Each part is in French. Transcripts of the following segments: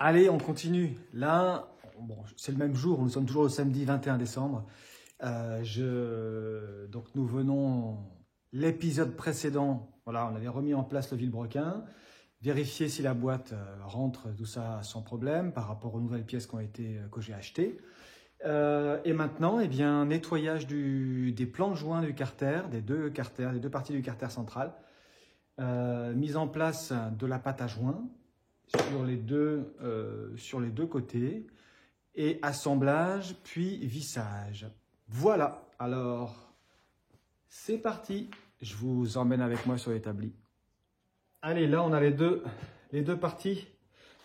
Allez, on continue. Là, bon, c'est le même jour, nous sommes toujours le samedi 21 décembre. Donc nous venons, l'épisode précédent, voilà, on avait remis en place le vilebrequin, vérifier si la boîte rentre, tout ça sans problème, par rapport aux nouvelles pièces que j'ai achetées. Et maintenant, eh bien, nettoyage des plans de joint du carter, des deux parties du carter central. Mise en place de la pâte à joint sur les deux côtés et assemblage puis vissage. Voilà, alors c'est parti, je vous emmène avec moi sur l'établi. Allez, là on a les deux parties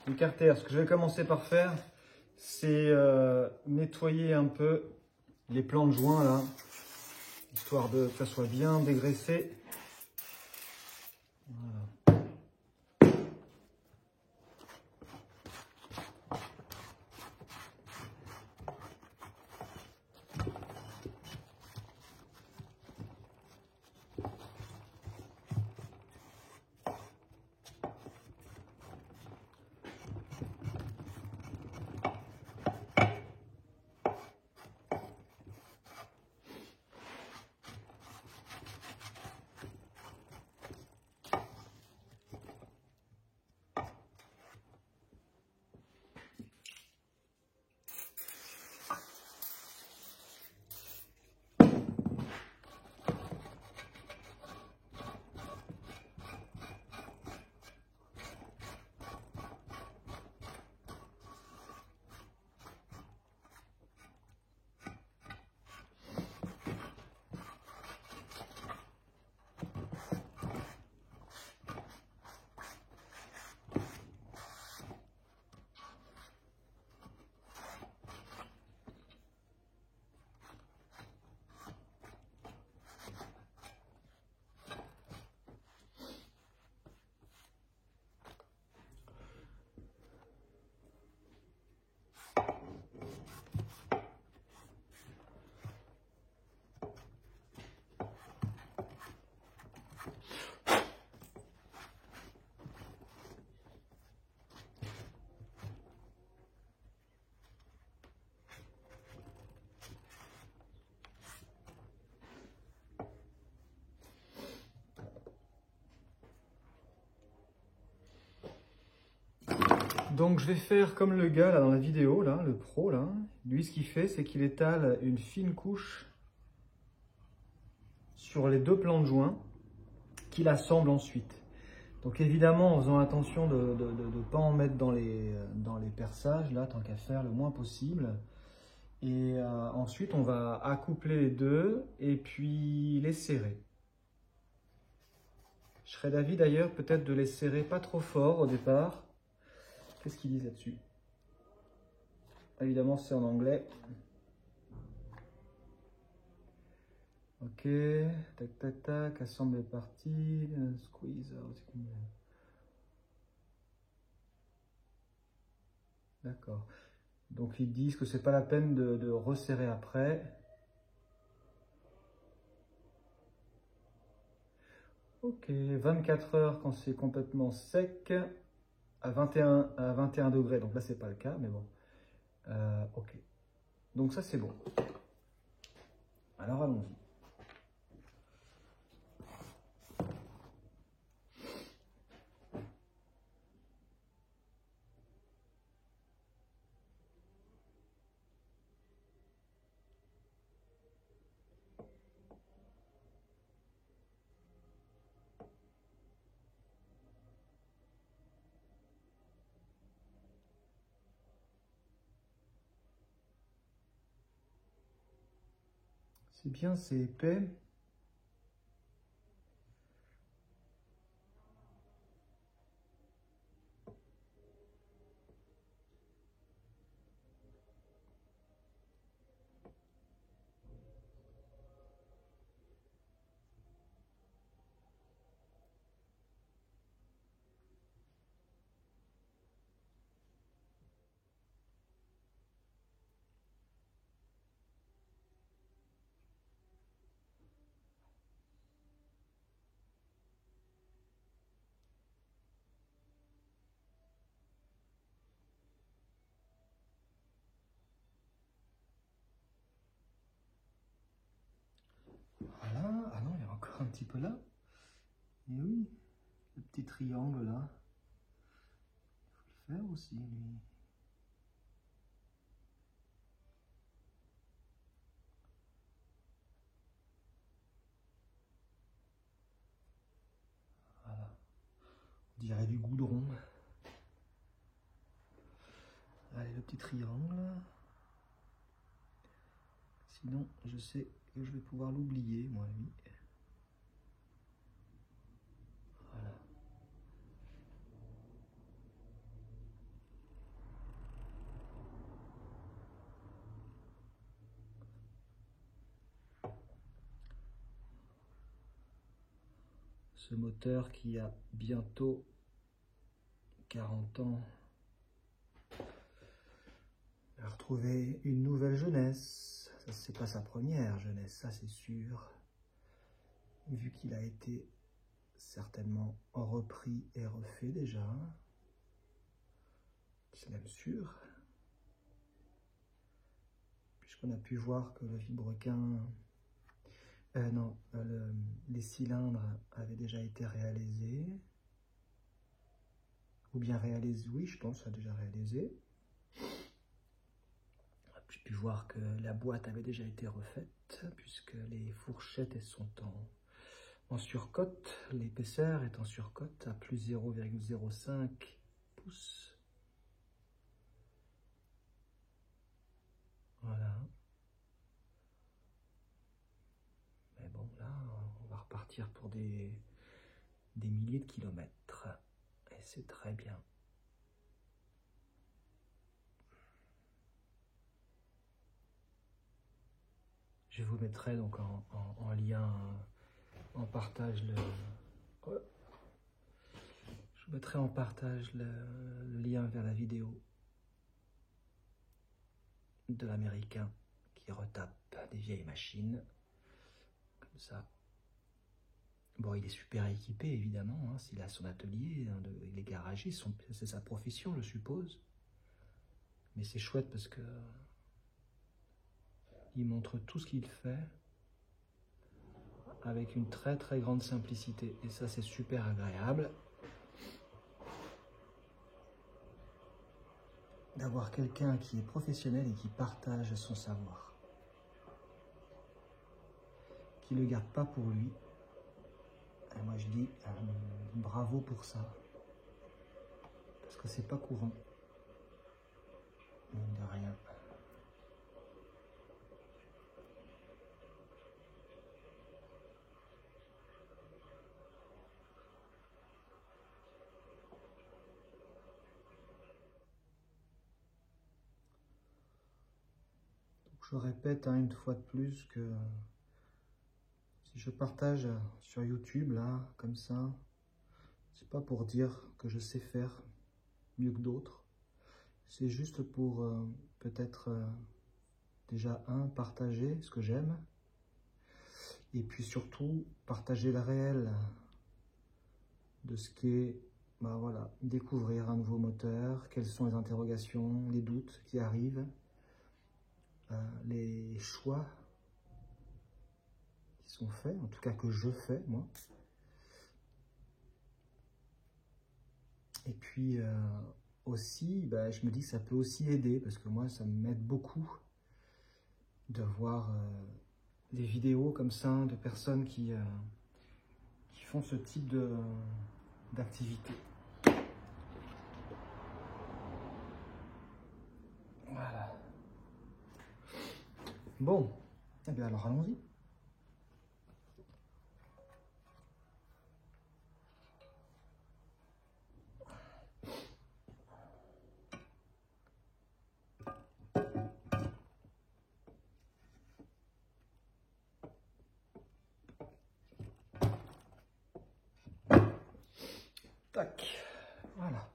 du carter. Ce que je vais commencer par faire, c'est nettoyer un peu les plans de joint là, histoire que ça soit bien dégraissé. Voilà. Donc je vais faire comme le gars là dans la vidéo, là, le pro là. Lui ce qu'il fait, c'est qu'il étale une fine couche sur les deux plans de joint qu'il assemble ensuite. Donc évidemment en faisant attention de ne pas en mettre dans les perçages, là, tant qu'à faire, le moins possible. Et ensuite on va accoupler les deux et puis les serrer. Je serais d'avis d'ailleurs peut-être de les serrer pas trop fort au départ. Qu'est-ce qu'ils disent là-dessus? Évidemment, c'est en anglais. Ok, tac, tac, tac, assemble les parties, squeeze out. D'accord. Donc, ils disent que c'est pas la peine de resserrer après. Ok, 24 heures quand c'est complètement sec. À 21 degrés, donc là c'est pas le cas, mais bon. Ok, donc ça c'est bon. Alors allons-y. C'est bien, c'est épais. un petit peu là. Et oui, le petit triangle là, il faut le faire aussi, lui. Voilà, on dirait du goudron. Allez, le petit triangle. Sinon, je sais que je vais pouvoir l'oublier, moi, lui. Voilà. Ce moteur qui a bientôt 40 ans a retrouvé une nouvelle jeunesse. Ça, c'est pas sa première jeunesse, ça c'est sûr. Vu qu'il a été certainement repris et refait déjà. C'est même sûr. Puisqu'on a pu voir que le vilebrequin... les cylindres avaient déjà été réalisés. Ou bien réalisés, oui, je pense, ça a déjà réalisé. J'ai pu voir que la boîte avait déjà été refaite, puisque les fourchettes elles sont en surcote. L'épaisseur est en surcote à plus 0,05 pouces. Voilà. Mais bon, là, on va repartir pour des milliers de kilomètres. Et c'est très bien. Je vous mettrai donc en lien, en partage je vous mettrai en partage le lien vers la vidéo de l'Américain qui retape des vieilles machines. Comme ça. Bon, il est super équipé, évidemment, hein, s'il a son atelier, hein, il est garagiste, c'est sa profession, je suppose. Mais c'est chouette parce que il montre tout ce qu'il fait avec une très très grande simplicité. Et ça, c'est super agréable d'avoir quelqu'un qui est professionnel et qui partage son savoir. Qui ne le garde pas pour lui. Et moi, je dis bravo pour ça. Parce que c'est pas courant. Mine de rien. Je répète une fois de plus que si je partage sur YouTube, là, comme ça, c'est pas pour dire que je sais faire mieux que d'autres. C'est juste pour peut-être déjà partager ce que j'aime. Et puis surtout, partager le réel de ce qu'est, voilà, découvrir un nouveau moteur, quelles sont les interrogations, les doutes qui arrivent. Les choix qui sont faits, en tout cas que je fais, moi. Et puis aussi, je me dis que ça peut aussi aider, parce que moi, ça m'aide beaucoup de voir des vidéos comme ça, de personnes qui font ce type d'activité. Voilà. Bon, eh bien alors allons-y. Tac, voilà.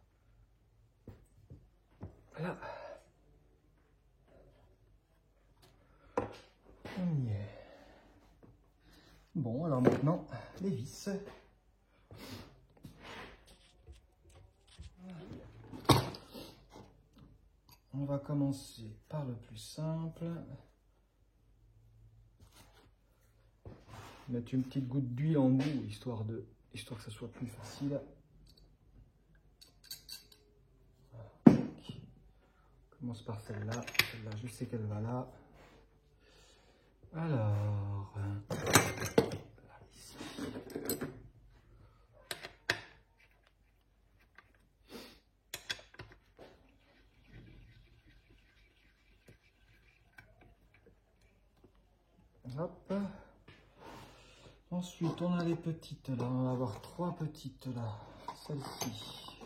Là. On y est. Bon, alors maintenant, les vis. On va commencer par le plus simple. Mettre une petite goutte d'huile en bout, histoire que ça soit plus facile. Voilà. On commence par celle-là. Celle-là, je sais qu'elle va là. Alors, là, ici. Hop. Ensuite, on a les petites là. On va avoir 3 petites là. Celle-ci.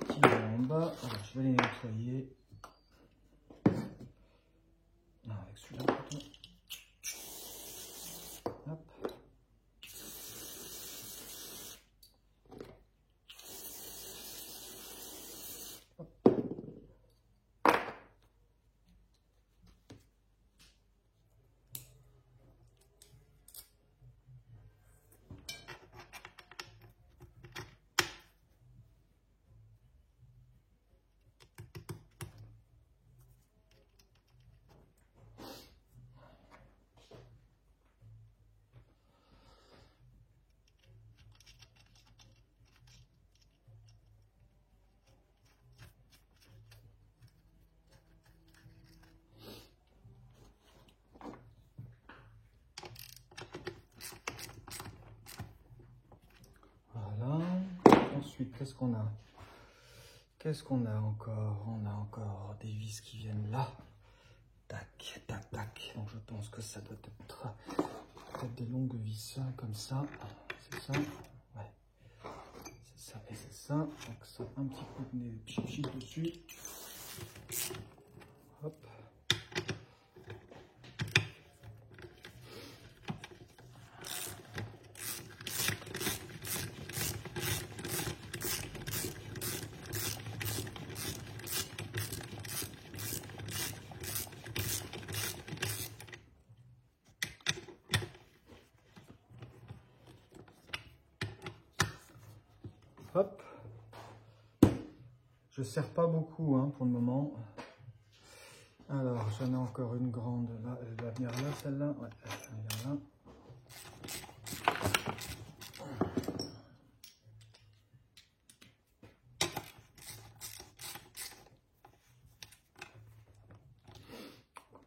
Qui est en bas. Alors, je vais les nettoyer. Non, avec celui-là plutôt. Hop. Ensuite, qu'est-ce qu'on a? Qu'est-ce qu'on a encore? On a encore des vis qui viennent là. Tac, tac, tac. Donc je pense que ça doit être peut-être des longues vis comme ça. C'est ça? Ouais. C'est ça et c'est ça. Donc ça, un petit coup de nez chichi dessus. Hop. Hop. Je ne serre pas beaucoup hein, pour le moment. Alors, j'en ai encore une grande là. Elle va venir là, celle-là. Ouais, elle va venir là.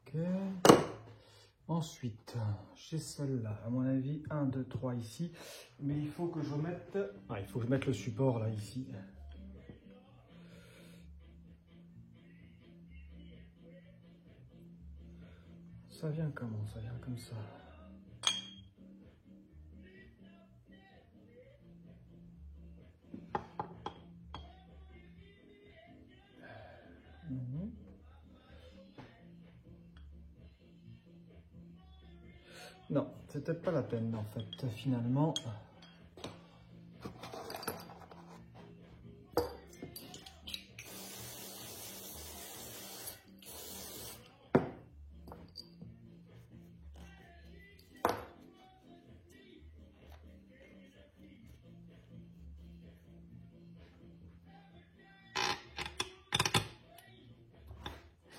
Ok. Ensuite, j'ai celle-là. À mon avis, 1, 2, 3 ici. Mais il faut que je mette... Ah, il faut que je mette le support là, ici. Ça vient comment? Ça vient comme ça. Non, c'est peut-être pas la peine en fait, finalement.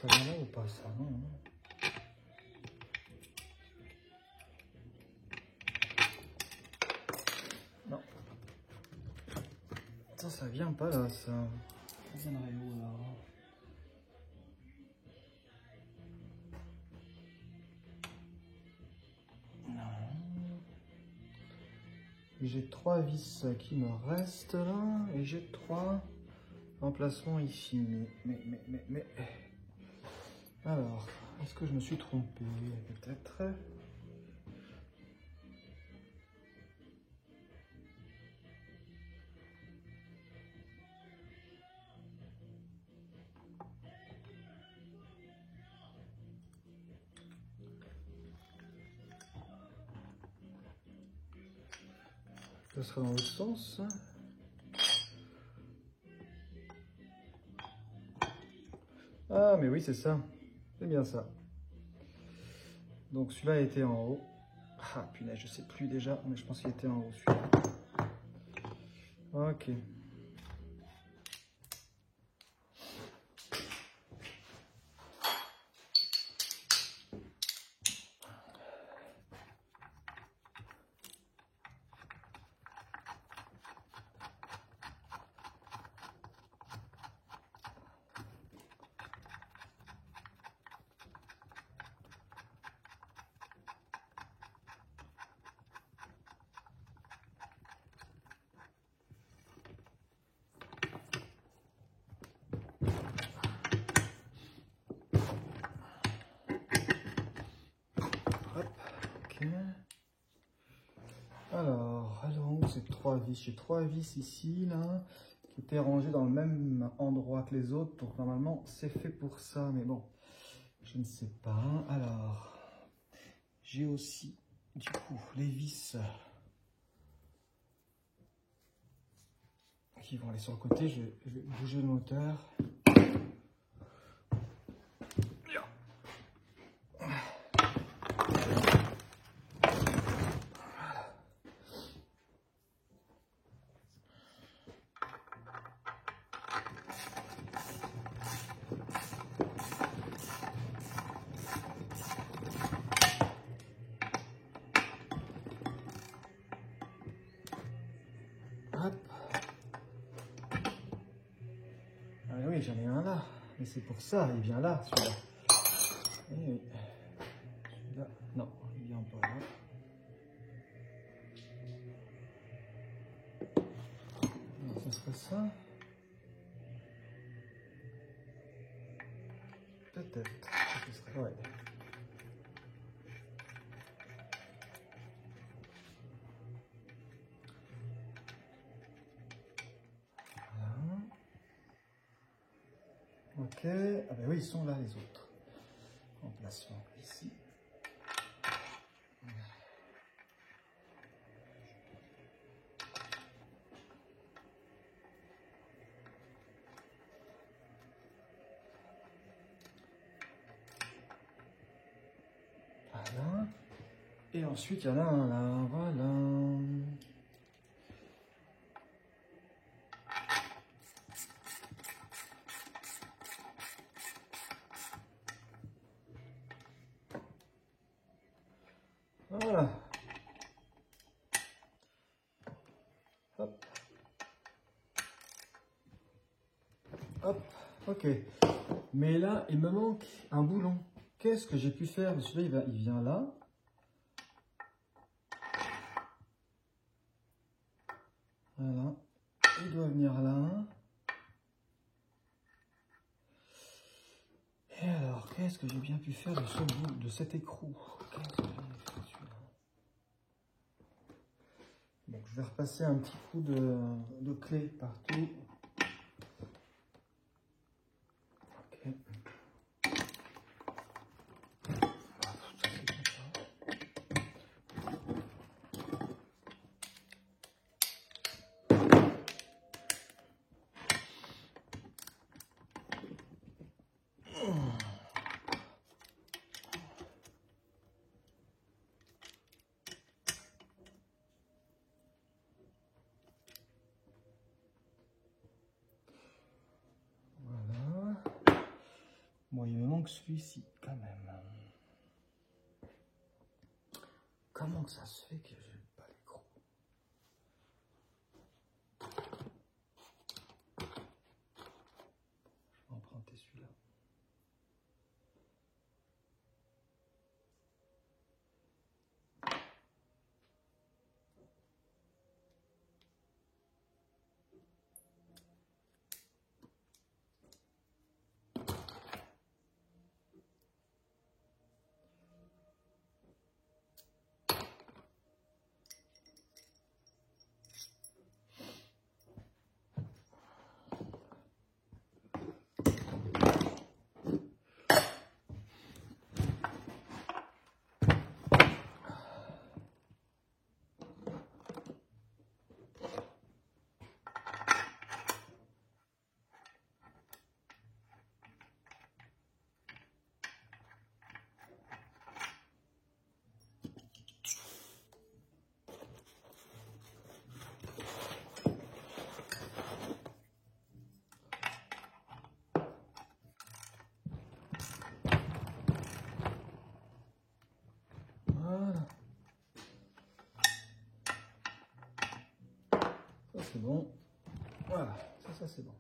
Ça va là ou pas ça? Non, non. Non. Ça vient pas là, ça. Ça viendrait où alors? Non. J'ai 3 vis qui me restent là, et j'ai 3 emplacements ici. Mais... Alors, est-ce que je me suis trompé? Peut-être. Ce sera dans l'autre sens. Ah, mais oui, c'est ça. C'est bien ça. Donc celui-là était en haut. Ah, punaise, je sais plus déjà, mais je pense qu'il était en haut celui-là. Ok. ces 3 vis. J'ai 3 vis ici, là, qui étaient rangées dans le même endroit que les autres. Donc normalement, c'est fait pour ça. Mais bon, je ne sais pas. Alors, j'ai aussi, du coup, les vis qui vont aller sur le côté. Je vais bouger le moteur. Hop. Ah oui, j'en ai un là. Mais c'est pour ça, il vient là, celui-là. Eh oui. Celui-là, non, il vient pas là. Non, ça serait ça. Peut-être. Ce serait, ouais. Voilà. Ok. Ah ben oui, ils sont là les autres. Emplacement ici. Voilà. Et ensuite, il y en a un là. Voilà. Voilà. Hop. Hop. Ok. Mais là, il me manque un boulon. Qu'est-ce que j'ai pu faire? Celui-là, il vient là. Voilà. Il doit venir là. Et alors, qu'est-ce que j'ai bien pu faire de ce bout, de cet écrou? Qu'est-ce que j'en ai fait celui-là? Bon, je vais repasser un petit coup de clé partout. Ok. Voilà. Bon, il me manque celui-ci quand même. Comment ça se fait que j'ai pas l'écrou? Je vais emprunter celui-là. Voilà. Ça c'est bon. Voilà, ça c'est bon.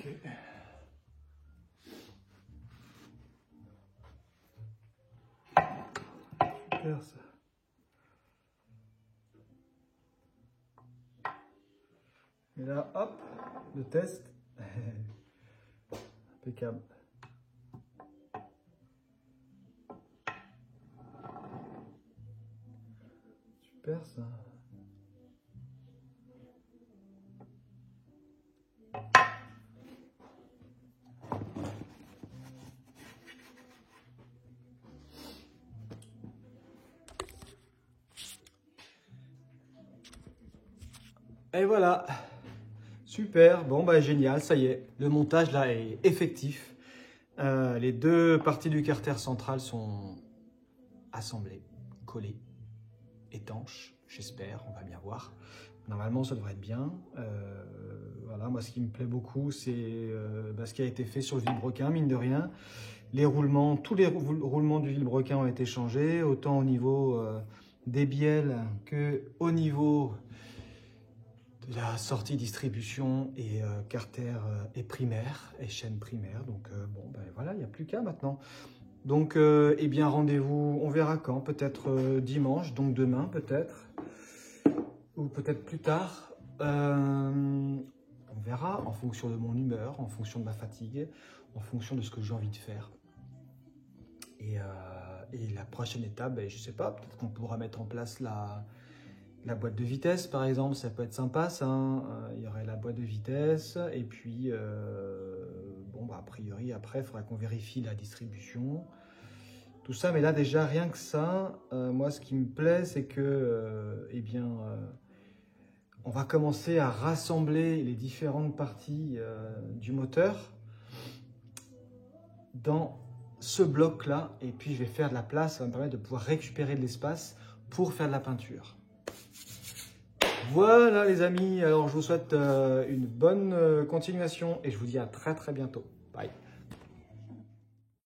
Ok. Super ça. Et là, hop, le test. Impeccable. Super ça. Et voilà. Super, bon bah génial, ça y est, le montage là est effectif. Les deux parties du carter central sont assemblées, collées, étanches, j'espère, on va bien voir. Normalement ça devrait être bien. Voilà, moi ce qui me plaît beaucoup c'est ce qui a été fait sur le vilebrequin, mine de rien. Les roulements, tous les roulements du vilebrequin ont été changés, autant au niveau des bielles que au niveau de la sortie distribution et carter et primaire, et chaîne primaire. Donc bon, ben voilà, il n'y a plus qu'à maintenant. Donc, eh bien, rendez-vous, on verra quand, peut-être dimanche, donc demain peut-être, ou peut-être plus tard. On verra en fonction de mon humeur, en fonction de ma fatigue, en fonction de ce que j'ai envie de faire. Et la prochaine étape, ben, je ne sais pas, peut-être qu'on pourra mettre en place la boîte de vitesse, par exemple, ça peut être sympa, ça. Il y aurait la boîte de vitesse, et puis, bon, bah, a priori, après, il faudrait qu'on vérifie la distribution, tout ça. Mais là, déjà, rien que ça, moi, ce qui me plaît, c'est que, eh bien, on va commencer à rassembler les différentes parties du moteur dans ce bloc-là, et puis je vais faire de la place, ça va me permettre de pouvoir récupérer de l'espace pour faire de la peinture. Voilà les amis, alors je vous souhaite une bonne continuation et je vous dis à très bientôt. Bye.